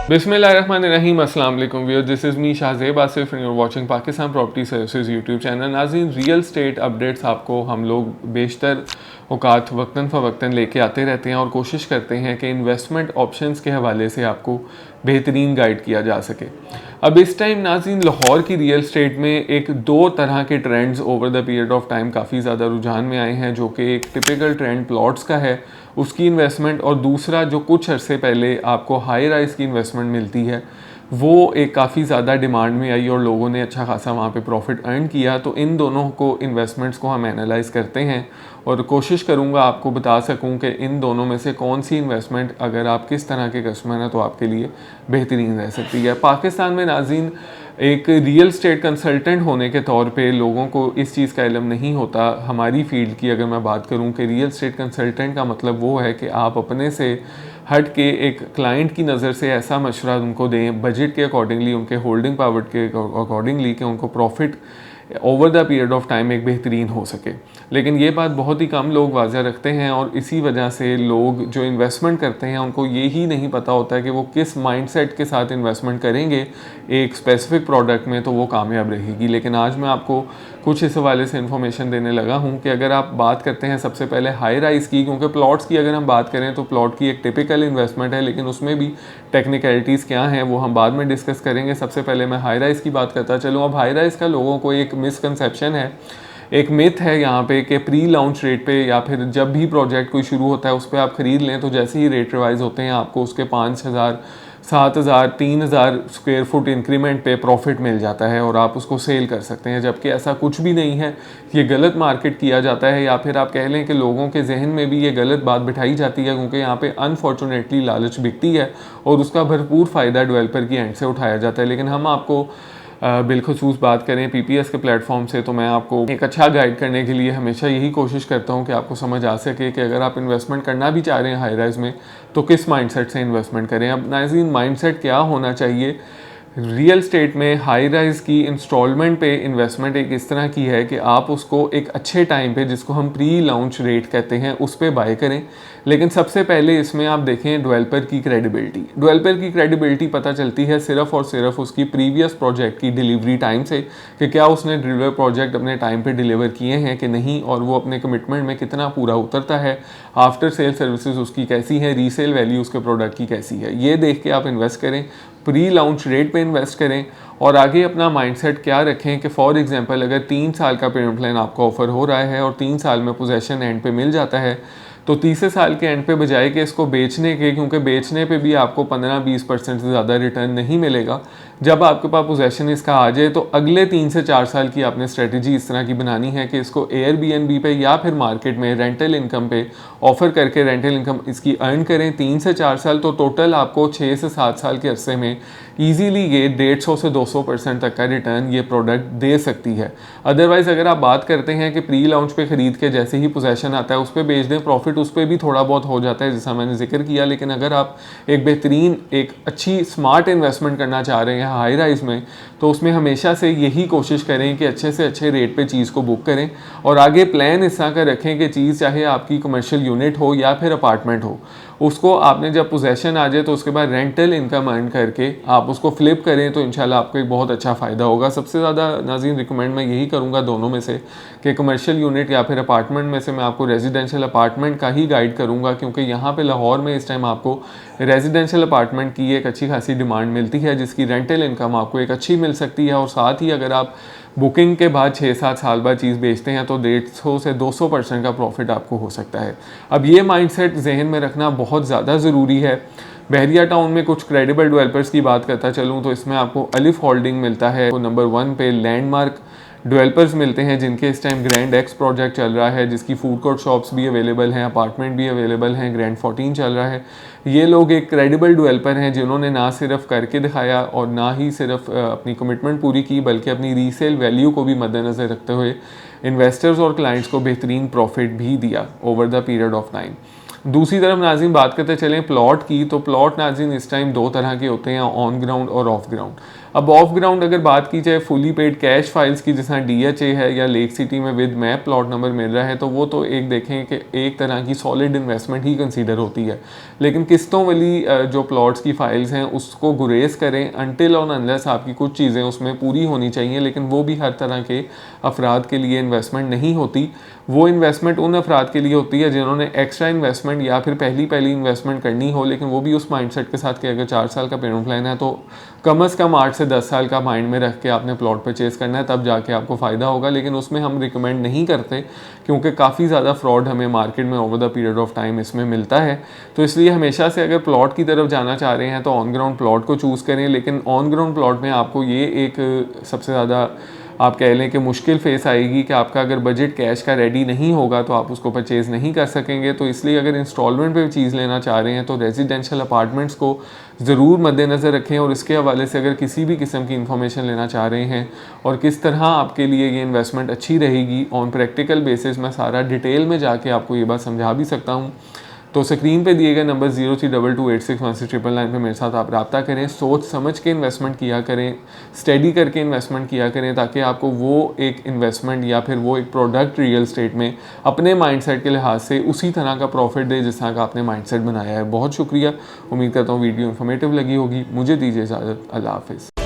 बिस्मिल्लाहिर्रहमानिर्रहीम, अस्सलाम वालेकुम viewers, this is me Shahzeb Asif and you are watching Pakistan property services YouTube channel. नाज़रीन, रियल स्टेट अपडेट्स आपको हम लोग बेशतर औकात वक्तन फ़वक्तन लेके आते रहते हैं और कोशिश करते हैं कि इन्वेस्टमेंट ऑप्शंस के हवाले से आपको बेहतरीन गाइड किया जा सके। अब इस टाइम नाज़रीन, लाहौर की रियल स्टेट में एक दो तरह के trends over the period of time काफ़ी ज़्यादा रुझान में आए हैं, जो कि एक टिपिकल ट्रेंड प्लॉट्स का है, उसकी इन्वेस्टमेंट, और दूसरा जो कुछ अरसे पहले आपको हाई राइज की इन्वेस्टमेंट मिलती है, वो एक काफ़ी ज़्यादा डिमांड में आई और लोगों ने अच्छा खासा वहाँ पे प्रॉफिट अर्न किया। तो इन दोनों को इन्वेस्टमेंट्स को हम एनालाइज करते हैं और कोशिश करूँगा आपको बता सकूँ कि इन दोनों में से कौन सी इन्वेस्टमेंट अगर आप किस तरह के कस्टमर हैं तो आपके लिए बेहतरीन रह सकती है। पाकिस्तान में नाज़रीन, एक रियल स्टेट कंसल्टेंट होने के तौर पे लोगों को इस चीज़ का इल्म नहीं होता। हमारी फील्ड की अगर मैं बात करूं कि रियल स्टेट कंसल्टेंट का मतलब वो है कि आप अपने से हट के एक क्लाइंट की नज़र से ऐसा मशवरा उनको दें, बजट के अकॉर्डिंगली, उनके होल्डिंग पावर के अकॉर्डिंगली, कि उनको profit over the period of time एक बेहतरीन हो सके। लेकिन ये बात बहुत ही कम लोग वाज़ा रखते हैं और इसी वजह से लोग जो इन्वेस्टमेंट करते हैं उनको ये ही नहीं पता होता है कि वो किस माइंडसेट के साथ इन्वेस्टमेंट करेंगे एक स्पेसिफिक प्रोडक्ट में तो वो कामयाब रहेगी। लेकिन आज मैं आपको कुछ इस हवाले से इन्फॉर्मेशन देने लगा हूँ कि अगर आप बात करते हैं सबसे पहले हाई राइज की, क्योंकि प्लॉट्स की अगर हम बात करें तो प्लॉट की एक टिपिकल इन्वेस्टमेंट है, लेकिन उसमें भी टेक्निकलिटीज़ क्या हैं वो हम बाद में डिस्कस करेंगे। सबसे पहले मैं हाई राइज की बात करता चलूँ। अब हाई राइज का लोगों को एक मिसकंसेप्शन है, एक मिथ है यहाँ पे कि प्री लॉन्च रेट पे या फिर जब भी प्रोजेक्ट कोई शुरू होता है उस पर आप ख़रीद लें तो जैसे ही रेट रिवाइज होते हैं आपको उसके 5,000, 7,000, 3,000 स्क्वायर फुट इंक्रीमेंट पे प्रॉफिट मिल जाता है और आप उसको सेल कर सकते हैं, जबकि ऐसा कुछ भी नहीं है। ये गलत मार्केट किया जाता है, या फिर आप कह लें कि लोगों के जहन में भी ये गलत बात बिठाई जाती है, क्योंकि यहाँ पे अनफॉर्चुनेटली लालच बिकती है और उसका भरपूर फ़ायदा डेवलपर की एंड से उठाया जाता है। लेकिन हम आपको बिलखसूस बात करें पीपीएस के प्लेटफॉर्म से, तो मैं आपको एक अच्छा गाइड करने के लिए हमेशा यही कोशिश करता हूं कि आपको समझ आ सके कि अगर आप इन्वेस्टमेंट करना भी चाह रहे हैं हाई राइज में तो किस माइंडसेट से इन्वेस्टमेंट करें। अब नाज़रीन, माइंडसेट क्या होना चाहिए? रियल स्टेट में हाई राइज की इंस्टॉलमेंट पे इन्वेस्टमेंट एक इस तरह की है कि आप उसको एक अच्छे टाइम पे, जिसको हम प्री लॉन्च रेट कहते हैं, उस पर बाय करें। लेकिन सबसे पहले इसमें आप देखें डेवलपर की क्रेडिबिलिटी। डेवलपर की क्रेडिबिलिटी पता चलती है सिर्फ और सिर्फ उसकी प्रीवियस प्रोजेक्ट की डिलीवरी टाइम से, कि क्या उसने डिलीवर प्रोजेक्ट अपने टाइम पे डिलीवर किए हैं कि नहीं, और वो अपने कमिटमेंट में कितना पूरा उतरता है, आफ्टर सेल सर्विसेज उसकी कैसी है, रीसेल वैल्यू उसके प्रोडक्ट की कैसी है। ये देख के आप इन्वेस्ट करें, प्री लॉन्च रेट पे इन्वेस्ट करें और आगे अपना माइंडसेट क्या रखें कि फॉर एग्जांपल अगर 3 साल का पेमेंट प्लान आपको ऑफर हो रहा है और 3 साल में पोजेशन एंड पे मिल जाता है, तो तीसरे साल के एंड पे बजाय कि इसको बेचने के, क्योंकि बेचने पे भी आपको 15-20% से ज़्यादा रिटर्न नहीं मिलेगा, जब आपके पास पोजेशन इसका आ जाए तो अगले 3 से 4 साल की आपने स्ट्रेटजी इस तरह की बनानी है कि इसको एयरबीएनबी पे या फिर मार्केट में रेंटल इनकम पे ऑफर करके रेंटल इनकम इसकी अर्न करें 3 से 4 साल। तो टोटल आपको 6 से 7 साल के अरसे में ईजीली ये 150 से 200% तक का रिटर्न ये प्रोडक्ट दे सकती है। अदरवाइज़ अगर आप बात करते हैं कि प्री लॉन्च पे ख़रीद के जैसे ही पोजेशन आता है उस पर बेच दें, प्रॉफिट उस पर भी थोड़ा बहुत हो जाता है जैसा मैंने जिक्र किया। लेकिन अगर आप एक बेहतरीन, एक अच्छी स्मार्ट इन्वेस्टमेंट करना चाह रहे हैं हाई राइज में, तो उसमें हमेशा से यही कोशिश करें कि अच्छे से अच्छे रेट पे चीज़ को बुक करें और आगे प्लान इस तरह का रखें कि चीज़ चाहे आपकी कमर्शियल यूनिट हो या फिर अपार्टमेंट हो, उसको आपने जब पोजेशन आ जाए तो उसके बाद रेंटल इनकम अर्न करके आप उसको फ्लिप करें तो इंशाल्लाह आपको एक बहुत अच्छा फ़ायदा होगा। सबसे ज़्यादा नाज़रीन रिकमेंड मैं यही करूँगा दोनों में से कि कमर्शियल यूनिट या फिर अपार्टमेंट में से मैं आपको रेजिडेंशियल अपार्टमेंट का ही गाइड करूँगा, क्योंकि यहाँ पे लाहौर में इस टाइम आपको रेजिडेंशियल अपार्टमेंट की एक अच्छी खासी डिमांड मिलती है, जिसकी रेंटल इनकम आपको एक अच्छी मिल सकती है। और साथ ही अगर आप बुकिंग के बाद 6-7 साल बाद चीज़ बेचते हैं तो 150 से 200% का प्रॉफिट आपको हो सकता है। अब ये माइंडसेट जहन में रखना बहुत ज़्यादा ज़रूरी है। बहरिया टाउन में कुछ क्रेडिबल डेवलपर्स की बात करता चलूँ तो इसमें आपको अलिफ होल्डिंग मिलता है, तो नंबर 1 पे लैंडमार्क डेवलपर्स मिलते हैं जिनके इस टाइम ग्रैंड एक्स प्रोजेक्ट चल रहा है, जिसकी फूड कोर्ट शॉप्स भी अवेलेबल हैं, अपार्टमेंट भी अवेलेबल हैं, ग्रैंड 14 चल रहा है। ये लोग एक क्रेडिबल डेवलपर हैं जिन्होंने ना सिर्फ करके दिखाया और ना ही सिर्फ अपनी कमिटमेंट पूरी की, बल्कि अपनी रीसेल वैल्यू को भी मद्देनज़र रखते हुए इन्वेस्टर्स और क्लाइंट्स को बेहतरीन प्रॉफिट भी दिया over the period of time. दूसरी तरफ नाज़रीन बात करते चलें प्लॉट की, तो प्लॉट नाज़रीन इस टाइम दो तरह के होते हैं, ऑन ग्राउंड और ऑफ ग्राउंड। अब ऑफ ग्राउंड अगर बात की जाए फुली पेड कैश फाइल्स की, जैसा DHA है या लेक सिटी में विद मैप प्लॉट नंबर मिल रहा है, तो वो तो एक देखें कि एक तरह की सॉलिड इन्वेस्टमेंट ही कंसीडर होती है। लेकिन किस्तों वाली जो प्लॉट्स की फाइल्स हैं उसको गुरेज करें अनटिल और अनलेस आपकी कुछ चीज़ें उसमें पूरी होनी चाहिए, लेकिन वो भी हर तरह के अफराद के लिए इन्वेस्टमेंट नहीं होती। वो इन्वेस्टमेंट उन अफराद के लिए होती है जिन्होंने एक्स्ट्रा इन्वेस्टमेंट या फिर पहली इन्वेस्टमेंट करनी हो, लेकिन वो भी उस माइंडसेट के साथ कि अगर 4 साल का पेमेंट प्लान है तो कम से कम 8 से 10 साल का माइंड में रख के आपने प्लॉट परचेज़ करना है, तब जाके आपको फ़ायदा होगा। लेकिन उसमें हम रिकमेंड नहीं करते क्योंकि काफ़ी ज़्यादा फ्रॉड हमें मार्केट में over the period of time इसमें मिलता है। तो इसलिए हमेशा से अगर प्लॉट की तरफ जाना चाह रहे हैं तो ऑन ग्राउंड प्लॉट को चूज़ करें। लेकिन ऑन ग्राउंड प्लॉट में आपको ये एक सबसे ज़्यादा आप कह लें कि मुश्किल फेस आएगी कि आपका अगर बजट कैश का रेडी नहीं होगा तो आप उसको परचेज़ नहीं कर सकेंगे। तो इसलिए अगर इंस्टॉलमेंट पे चीज़ लेना चाह रहे हैं तो रेजिडेंशियल अपार्टमेंट्स को ज़रूर मद्देनज़र रखें। और इसके हवाले से अगर किसी भी किस्म की इन्फॉर्मेशन लेना चाह रहे हैं और किस तरह आपके लिए ये इन्वेस्टमेंट अच्छी रहेगी ऑन प्रैक्टिकल बेसिस, मैं सारा डिटेल में जाके आपको ये बात समझा भी सकता हूँ। तो स्क्रीन पे दिए गए नंबर 0322861699 पे मेरे साथ आप रब्ता करें। सोच समझ के इन्वेस्टमेंट किया करें, स्टडी करके इन्वेस्टमेंट किया करें, ताकि आपको वो एक इन्वेस्टमेंट या फिर वो एक प्रोडक्ट रियल स्टेट में अपने माइंडसेट के लिहाज से उसी तरह का प्रॉफिट दे जिस तरह का आपने माइंडसेट बनाया है। बहुत शुक्रिया, उम्मीद करता हूँ वीडियो इन्फॉर्मेटिव लगी होगी। मुझे दीजिए इजाज़त, अल्लाह हाफिज़।